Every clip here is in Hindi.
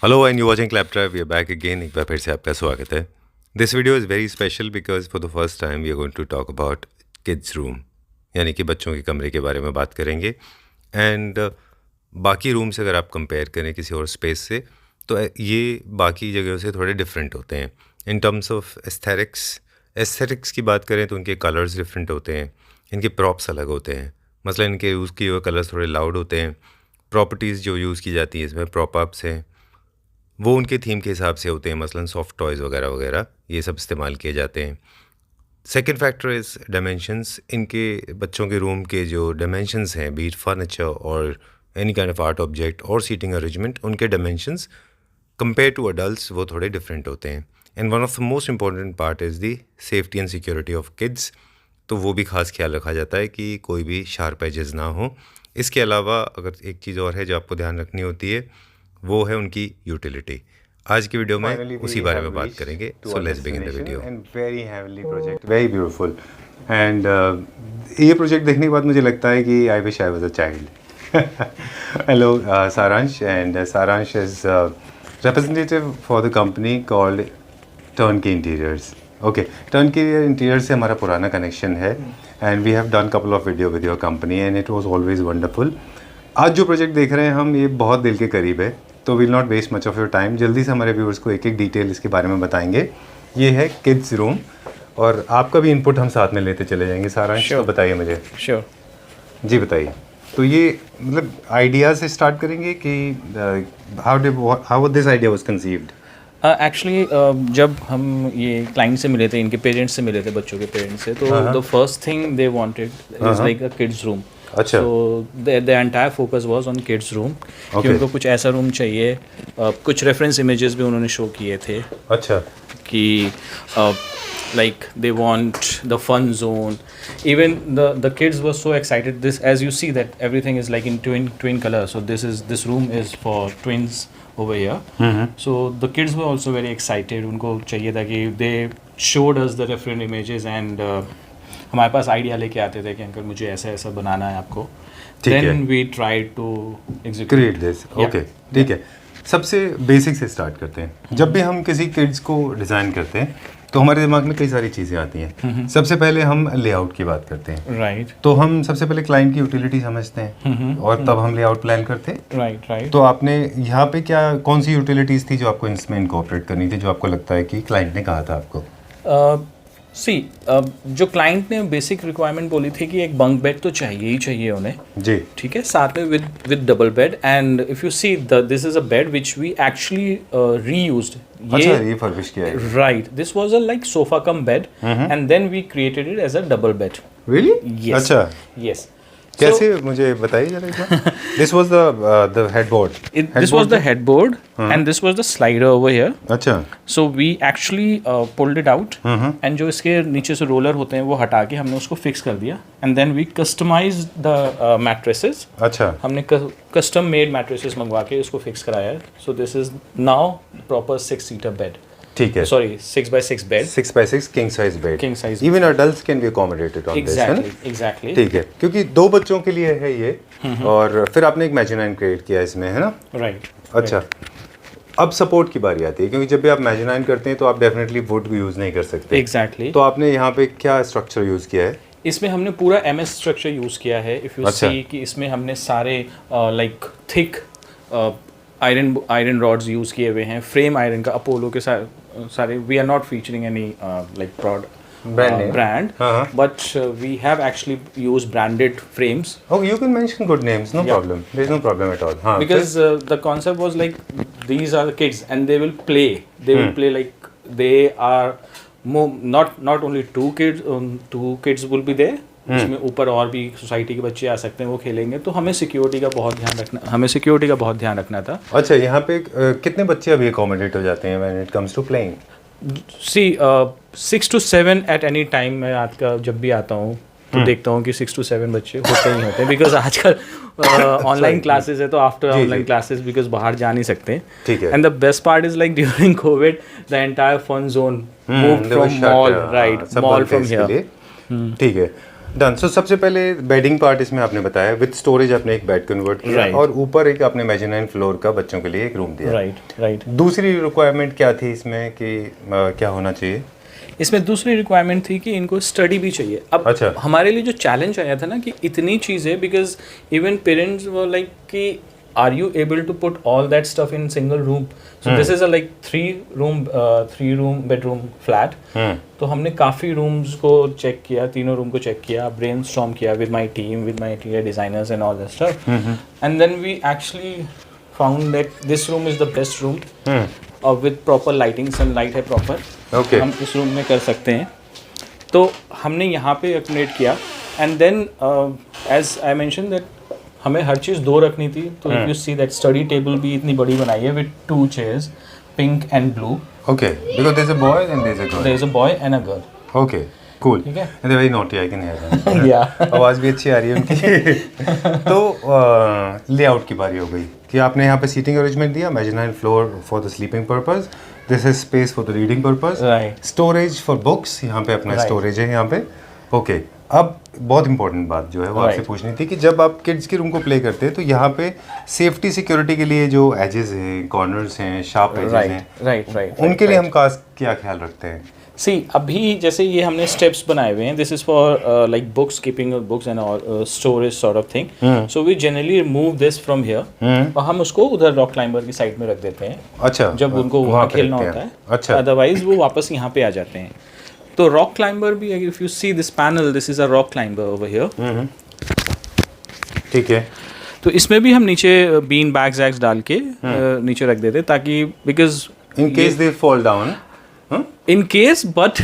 Hello and you watching Claptrap, we are back again. एक बार फिर से आपका स्वागत है। This video is very special because for the first time we are going to talk about kids room, यानी कि बच्चों के कमरे के बारे में बात करेंगे। एंड बाकी रूम से अगर आप कंपेयर करें किसी और स्पेस से, तो ये बाकी जगहों से थोड़े डिफरेंट होते हैं इन टर्म्स ऑफ एस्थेटिक्स की बात करें तो उनके कलर्स डिफरेंट होते हैं, इनके प्रॉप्स अलग होते हैं। मसलन इनके यूज़ किए हुए कलर्स थोड़े लाउड होते हैं। प्रॉपर्टीज़ जो यूज़ की जाती हैं इसमें, प्रॉप अप्स हैं, वो उनके थीम के हिसाब से होते हैं। मसलन सॉफ्ट टॉयज़ वगैरह वगैरह ये सब इस्तेमाल किए जाते हैं। Second factor is dimensions. इनके बच्चों के रूम के जो डायमेंशंस हैं, बीट फर्नीचर और any kind of art object और सीटिंग अरेंजमेंट, उनके डायमेंशंस कंपेयर टू अडल्ट्स वो थोड़े डिफरेंट होते हैं। And one of the most important part is the safety and security of kids. तो वो भी ख़ास ख्याल रखा जाता है कि कोई भी शार्प एजेस ना हो। इसके अलावा अगर एक चीज़ और है जो आपको ध्यान रखनी होती है, वो है उनकी यूटिलिटी। आज की वीडियो में उसी बारे में बात करेंगे। So let's begin the video. And very heavenly project, very beautiful. And ये प्रोजेक्ट देखने के बाद मुझे लगता है कि I wish I was a child. Hello सारांश, एंड सारांश is representative for the company called Turnkey Interiors. Okay, Turnkey Interiors से हमारा पुराना कनेक्शन है and we have done couple of video with your company and it was always wonderful. आज जो प्रोजेक्ट देख रहे हैं हम, ये बहुत दिल के करीब है, तो will not waste much of your time. जल्दी से हमारे व्यूअर्स को एक एक डिटेल इसके बारे में बताएंगे। ये है किड्स रूम और आपका भी इनपुट हम साथ में लेते चले जाएंगे। सारांश, तो बताइए मुझे। श्योर। जी बताइए। तो ये मतलब आइडिया से स्टार्ट करेंगे कि how this idea was conceived? Actually जब हम ये क्लाइंट से मिले थे, इनके पेरेंट्स से मिले थे, बच्चों के पेरेंट्स से, तो the first thing they wanted is like a kids room. अच्छा। So the entire focus was on kids room कि उनको कुछ ऐसा रूम चाहिए। कुछ रेफरेंस इमेजेस भी उन्होंने शो किए थे। अच्छा। कि like they want the fun zone. Even the kids were so excited. This, as you see, that everything is like in twin color. So this room is for twins over here. So the kids were also very excited. उनको चाहिए था कि they showed us the reference images and हमारे पास आइडिया लेके आते थे कि अंकल मुझे ऐसा ऐसा बनाना है आपको। Then we tried to execute. Create this. Okay. ठीक है। सबसे बेसिक से स्टार्ट करते हैं। जब भी हम किसी किड्स को डिज़ाइन करते हैं तो हमारे दिमाग में कई सारी चीज़ें आती हैं। सबसे पहले हम लेआउट की बात करते हैं। राइट। तो हम सबसे पहले क्लाइंट की यूटिलिटी समझते हैं और तब हम लेआउट प्लान करते हैं। राइट। तो आपने यहाँ पे कौन सी यूटिलिटीज़ थी जो आपको इसमें इनकॉर्पोरेट करनी थी, जो आपको लगता है कि क्लाइंट ने कहा था आपको? जो क्लाइंट ने बेसिक रिक्वायरमेंट बोली थी कि एक बंक बेड तो चाहिए ही चाहिए उन्हें। जी। ठीक है, साथ में with double bed. And if you see this is a bed which we actually reused. अच्छा, रिफर्बिश किया है। Right, this was a like sofa cum bed and then we created it as a double bed. Really? अच्छा। यस। कैसे, मुझे बताइए जरा। This was the headboard. This was the headboard and this was the slider over here. अच्छा। So we actually pulled it out and जो इसके नीचे से रोलर होते हैं वो हटा के हमने उसको फिक्स कर दिया and then we customized the mattresses. अच्छा। हमने custom made mattresses मंगवा के इसको फिक्स कराया है। So this is now proper 6-seater bed. ठीक है। Sorry, 6x6 bed. 6x6 king size bed. King size. Even adults can be accommodated on this, है ना? Exactly. ठीक है, क्योंकि 2 बच्चों के लिए है ये। और फिर आपने एक मेजोनाइन क्रिएट किया इसमें, है ना? Right. अच्छा। अब सपोर्ट की बारी आती है, क्योंकि जब भी आप मेजोनाइन करते हैं तो आप डेफिनेटली वुड भी यूज़ नहीं कर सकते। Exactly. तो आपने यहाँ पे क्या स्ट्रक्चर यूज़ किया है? इसमें हमने पूरा MS स्ट्रक्चर यूज़ किया है। इफ़ यू सी कि इसमें हमने सारे like thick iron rods use किए हुए हैं। फ्रेम आयरन का अपोलो के सारे we are not featuring any like brand, but we have actually used branded frames. Oh, you can mention good names, no problem. There's no problem at all. Because the concept was like these are the kids and they will play. They will play like they are not only two kids will be there. इसमें ऊपर और भी सोसाइटी के बच्चे आ सकते हैं, वो खेलेंगे। तो हमें सिक्योरिटी का बहुत ध्यान रखना था। अच्छा, यहाँ पे कितने बच्चे अभी अकोमोडेट हो जाते हैं when it comes to playing? See, 6 to 7 at any time। मैं रात का जब भी आता हूँ तो देखता हूँ कि 6 to 7 बच्चे होते ही होते हैं। बिकॉज आजकल ऑनलाइन क्लासेस है, तो आफ्टर ऑनलाइन क्लासेस बिकॉज बाहर जा नहीं सकते। ठीक है। And the best part is like during Covid the entire fun zone moved from mall, right, mall from here. ठीक है। डन। सो सबसे पहले बेडिंग पार्ट इसमें आपने बताया, विद स्टोरेज आपने एक बेड कन्वर्ट किया, Right. और ऊपर एक आपने मेजनाइन फ्लोर का बच्चों के लिए एक रूम दिया। राइट। दूसरी रिक्वायरमेंट क्या थी इसमें कि क्या होना चाहिए? इसमें दूसरी रिक्वायरमेंट थी कि इनको स्टडी भी चाहिए। अब अच्छा। हमारे लिए जो चैलेंज आया था ना कि इतनी चीज़ें, because even parents were like कि are you able to put all that stuff in single room? So this is a like three room bedroom flat. तो हमने काफ़ी रूम्स को चेक किया, तीनों रूम को चेक किया, ब्रेनस्टॉर्म किया with my team, with my interior designers and all that stuff, and then we actually found that this room is the best room और विद प्रॉपर लाइटिंग, सनलाइट है प्रॉपर। Okay. हम इस रूम में कर सकते हैं। तो हमने यहाँ पे एक्टिवेट किया, and then as I mention that हमें हर चीज़ दो रखनी थी। तो if you see that study table भी इतनी बड़ी बनाई है with 2 chairs, pink and blue. Okay, because there is a boy and there is a girl. There is a boy and a girl. Okay, cool. ठीक है। And they very naughty, I can hear. या आवाज़ भी अच्छी आ रही है उनकी। तो लेआउट की बारी हो गई कि आपने यहाँ पे सीटिंग अरेंजमेंट दिया, mezzanine floor for the sleeping purpose, this is space for the reading purpose, right. Storage for books, यहाँ पे अपना Right. स्टोरेज है यहाँ पे। ओके, अब बहुत इंपॉर्टेंट बात जो है वो आपसे Right. पूछनी थी कि जब आप किड्स के रूम को प्ले करते हैं तो यहाँ पे सेफ्टी सिक्योरिटी के लिए जो एजेस हैं, कॉर्नर्स हैं, शार्प एजेस हैं, राइट। उनके लिए हम क्या ख्याल रखते हैं? सी अभी जैसे ये हमने स्टेप्स बनाए हुए हैं, this is for like books, keeping books and all, storage sort of thing. So we generally remove this from here और हम उसको उधर रॉक क्लाइंबर की साइड में रख देते हैं। अच्छा, जब उनको वहाँ वहाँ पे खेलना रखते होता हैं। है। अच्छा। अदरवाइज वो वापस यहाँ पे आ जाते हैं। तो रॉक क्लाइंबर भी, if you see this panel, this is a rock climber over here. ठीक है। तो इसमें भी हम नीचे बीन बैग्स वैग्स डाल के नीचे रख देते ताकि, because in case they fall down, in case, but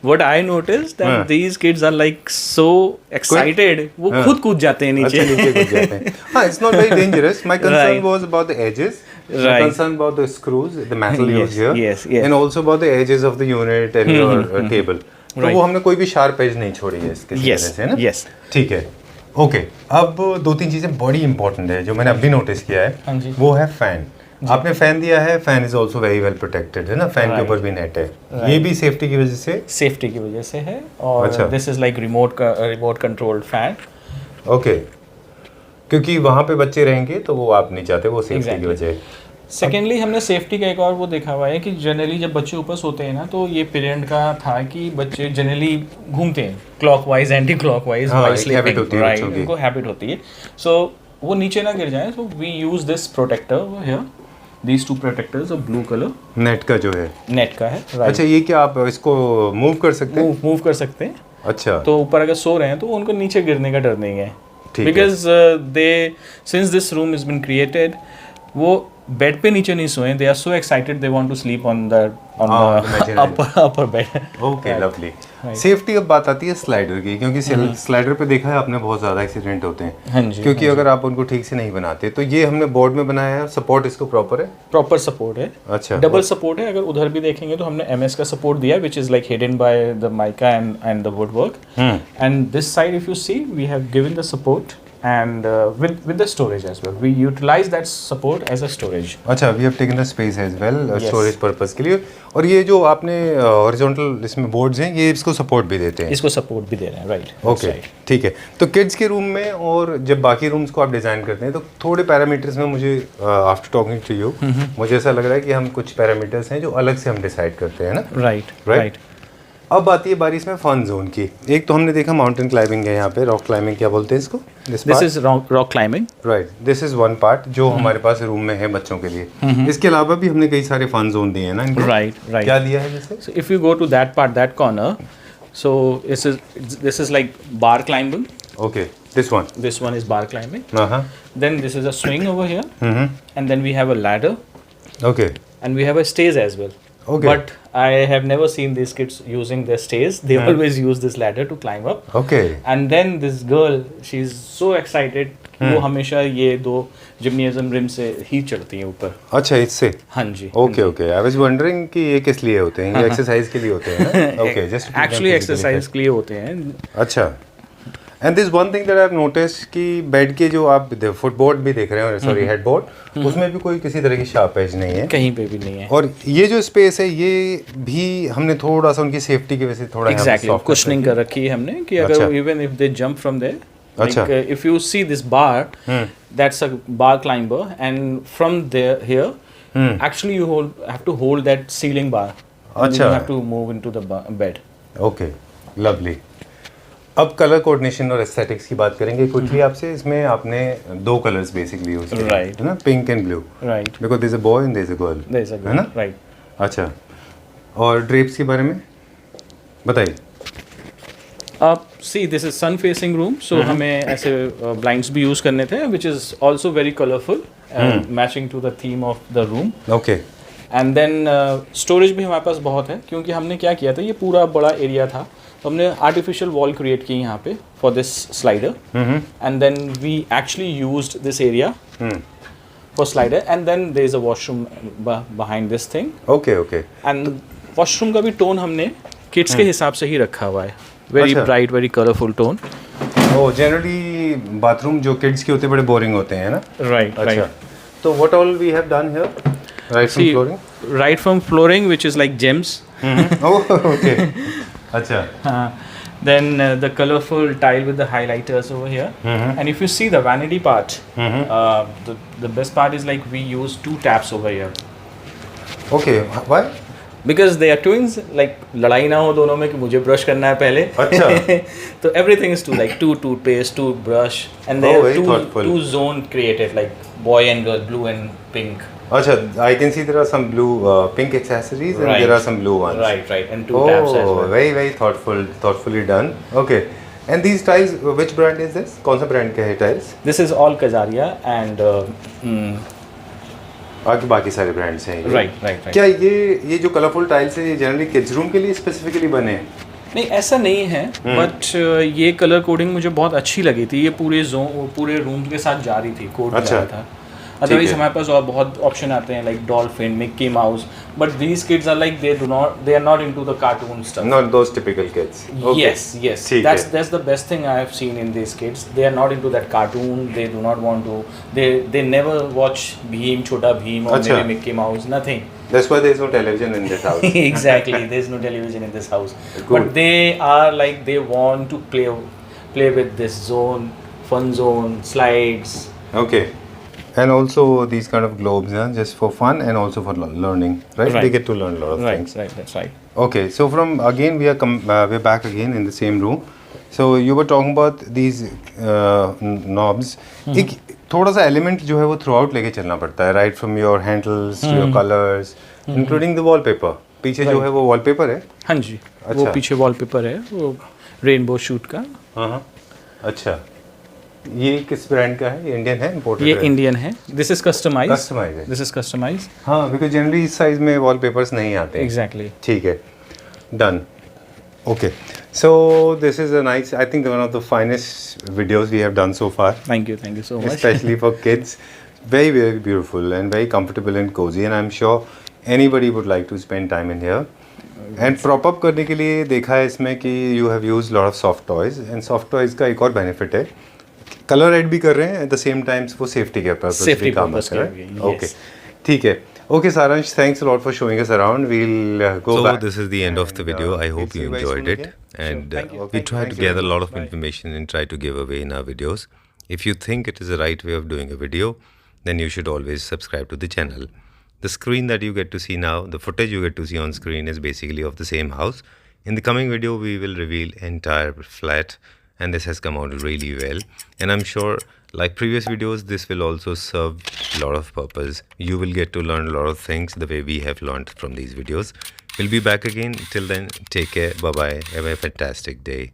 what I noticed that these kids are like so excited, वो खुद कूद जाते हैं अच्छा, नीचे। नीचे कूद जाते हैं। हाँ, it's not very dangerous. My concern Right. was about the edges. My Right. concern about the screws, the metal Yes, used here, yes. and also about the edges of the unit and your table. तो Right. वो हमने कोई भी sharp edge नहीं छोड़ी है इसके Yes, वजह से, है ना? yes. ठीक है। ओके, अब 2-3 चीज़ें बड़ी इंपॉर्टेंट है जो मैंने अभी नोटिस किया हाँ है, जी। वो है फैन। आपने फैन दिया है, fan is also very well protected, है ना? फैन के ऊपर भी नेट है, ये भी सेफ्टी की वजह से। सेफ्टी की वजह से है। और अच्छा। This is like remote controlled fan. Okay, क्योंकि वहाँ पे बच्चे रहेंगे तो वो आप नहीं चाहते, वो सेफ्टी की Exactly. वजह है। सेकेंडली हमने सेफ्टी का एक और वो देखा हुआ है कि जनरली जब बच्चे ऊपर सोते हैं ना, तो ये पेरेंट का था कि बच्चे जनरली घूमते हैं क्लॉकवाइज, एंटी क्लॉकवाइज, हाँ, एक habit होती है राइट, बच्चों की। उनको हैबिट होती है। सो वो नीचे ना गिर जाए, so we use this protector here, these 2 protectors of blue colour, net का जो है। नेट का है। राइट। अच्छा, ये क्या आप इसको मूव कर सकते हैं? मूव कर सकते हैं। अच्छा, तो ऊपर अगर सो रहे हैं तो उनको नीचे गिरने का डर नहीं है, ठीक है। Because they since this room is been created, वो बेड पे नीचे नहीं सोए, they are so excited, they want to sleep on the imaginary. Upper bed. Okay, lovely. Safety अब बात आती है स्लाइडर की, क्योंकि स्लाइडर पे देखा है आपने बहुत ज़्यादा एक्सीडेंट होते हैं। हाँ जी। क्योंकि अगर आप उनको ठीक से नहीं बनाते, तो ये हमने बोर्ड में बनाया है, सपोर्ट इसको प्रॉपर है। प्रॉपर सपोर्ट है, अच्छा, डबल सपोर्ट है। अगर उधर भी देखेंगे तो हमने एमएस का सपोर्ट दिया, which is like hidden by the mica and the wood work, and this side if you see we have given the support and with the storage as well, we utilize that support as a storage. अच्छा, we have taken the space as well Yes. Storage purpose के लिए। और ये जो आपने हॉरिजॉन्टल इसमें बोर्ड्स हैं, ये इसको सपोर्ट भी देते हैं। इसको सपोर्ट भी दे रहे हैं, राइट। ओके, ठीक है। तो किड्स के रूम में और जब बाकी रूम्स को आप डिज़ाइन करते हैं, तो थोड़े पैरामीटर्स में मुझे आफ्टर टॉकिंग टू यू मुझे ऐसा लग रहा है कि हम कुछ पैरामीटर्स हैं जो अलग से हम डिसाइड करते हैं ना। राइट। अब आती है बारी इसमें फन जोन की। एक तो हमने देखा माउंटेन क्लाइंबिंग है यहाँ पे, रॉक क्लाइंबिंग क्या बोलते हैं इसको? This is rock climbing. Right, this is one part जो हमारे पास रूम में है बच्चों के लिए। इसके अलावा भी हमने कई सारे फन जोन दिए हैं ना इनको। राइट। क्या दिया है जैसे? So if you go to that part, that corner, so this is like bar climbing. Okay, this one. This one is bar climbing. हाँ, Then this is a swing over here, and then we have a ladder, okay, and we have a stairs as well. Okay. But I have never seen these kids using their stairs. They always use this ladder to climb up. Okay, And then this girl, she's so excited कि वो हमेशा ये 2 जिम्नेजियम रिम से ही चढ़ती हैं ऊपर। अच्छा, इससे। हाँ जी। Okay, okay, I was wondering कि ये किस लिए होते हैं? ये एक्सरसाइज के लिए होते हैं ना? ओके, जस्ट एक्चुअली एक्सरसाइज के लिए होते हैं। अच्छा, and this one thing that I have notice कि बेड के जो आप फुटबोर्ड भी देख रहे हो, सॉरी हेडबोर्ड, उसमें भी कोई किसी तरह की शार्प एज नहीं है, कहीं पे भी नहीं है। और ये जो स्पेस है ये भी हमने थोड़ा सा उनकी सेफ्टी की वजह से थोड़ा एग्जैक्टली कुशनिंग कर रखी है हमने कि अगर even if they jump from there, like if you see this bar, that's a bar climber, and from there here actually you have to hold that ceiling bar. You have to move into the bed. ओके, लवली। अब कलर कोऑर्डिनेशन और एस्थेटिक्स की बात करेंगे क्विकली आपसे। इसमें आपने दो कलर्स बेसिकली यूज किए Right. है ना, pink and blue, Right. Because there is a boy and there is a girl, There is a है ना? right. अच्छा, और ड्रेप्स के बारे में बताइए। See, this is sun facing room, so हमें ऐसे blinds भी use करने थे, which is also very colorful, matching to the theme of the room. ओके, एंड देन स्टोरेज भी हमारे पास बहुत है, क्योंकि हमने क्या किया था, ये पूरा बड़ा एरिया था, तो हमने आर्टिफिशियल वॉल क्रिएट की यहाँ पे for this slider, and then we actually used this area for slider, and then there is a washroom behind this thing, okay, okay. And washroom का भी टोन हमने किड्स के हिसाब से ही रखा हुआ है, वेरी अच्छा। Bright, very colourful tone. Oh, generally bathroom जो किड्स के होते हैं बड़े बोरिंग होते हैं ना। राइट, अच्छा, राइट। तो what all we have done here, right from See, flooring? right from flooring, which is like gems. Oh, okay, अच्छा, Then the colorful tile with the highlighters over here. And if you see the vanity part, the best part is like we use 2 taps over here. Okay, why? Because they are twins, like लड़ाई ना हो दोनों में कि मुझे ब्रश करना है पहले। अच्छा। तो everything is two, like 2 toothpaste, 2 brush, and Oh, there very are thoughtful. two zone created, like boy and girl, blue and pink. अच्छा, I can see there are some blue, pink accessories, and Right. there are some blue ones. Right, and 2 taps as Oh, well. very very thoughtfully done. Okay, and these tiles, which brand is this? कौन सा brand के है tiles? This is all Kajaria and बाकी सारे brands हैं ये। right. क्या ये जो कलरफुल टाइल्स है ये जनरली किड्स रूम के लिए स्पेसिफिकली बने हैं? नहीं, ऐसा नहीं है, बट ये कलर कोडिंग मुझे बहुत अच्छी लगी थी, ये पूरे रूम के साथ जा रही थी, कोड अच्छा, था। अदरवाइज है। हमारे पास और बहुत ऑप्शन आते हैं, like dolphin, Mickey Mouse, but these kids are like they are not into the cartoon stuff. Not those typical kids. Okay. Yes. ठीक है। That's the best thing I have seen in these kids. They are not into that cartoon. They do not want to. They never watch Bheem, Chota Bheem, or अच्छा। maybe Mickey Mouse. Nothing. That's why there is no television in this house. Exactly. There's no television in this house. Good. But they are like they want to play with this zone, fun zone, slides. Okay. And also these kind of globes, just for fun and also for learning, right? They Right. get to learn a lot of things. Right. That's right. Okay, so from again we're back again in the same room. So you were talking about these knobs. एक थोड़ा सा element जो है वो throughout लेके चलना पड़ता है, right? From your handles to your colors, including the wallpaper. पीछे जो है वो wallpaper है? हाँ जी, अच्छा। वो पीछे वॉलपेपर है, वो रेनबो शूट का। हाँ, अच्छा। ये किस ब्रांड का है? ये इंडियन है, इंपोर्टेड ये है? इंडियन है। This is customise. Customized है। This is customise. हाँ, बिकॉज जनरली इस साइज में वॉलपेपर्स नहीं आते हैं। एग्जैक्टली। ठीक है, done. Okay, so this is a nice, I think one of the finest videos we have done so far, thank you so much. especially for kids. Very very beautiful and very comfortable and cozy, and I'm sure anybody would like to spend time in here. And prop up करने के लिए देखा है इसमें कि you have used lot of soft toys, and soft toys का एक और benefit है, कलर एड भी कर रहे हैं एट द सेम टाइम, वो सेफ्टी के पर्पस Safety भी काम purpose आता है। के लिए, ओके, yes. ठीक है। Okay, Saransh, thanks a lot for showing us around. We'll go So back. this is the end of the video. I we'll hope see you very enjoyed soon it, again. and Thank you. we try to Thank you. gather a lot of Bye. information and try to give away in our videos. If you think it is the right way of doing a video, then you should always subscribe to the channel. The screen that you get to see now, the footage you get to see on screen is basically of the same house. In the coming video, we will reveal entire flat, and this has come out really well. And I'm sure, like previous videos, this will also serve a lot of purpose. You will get to learn a lot of things the way we have learned from these videos. We'll be back again. Till then, take care. Bye-bye. Have a fantastic day.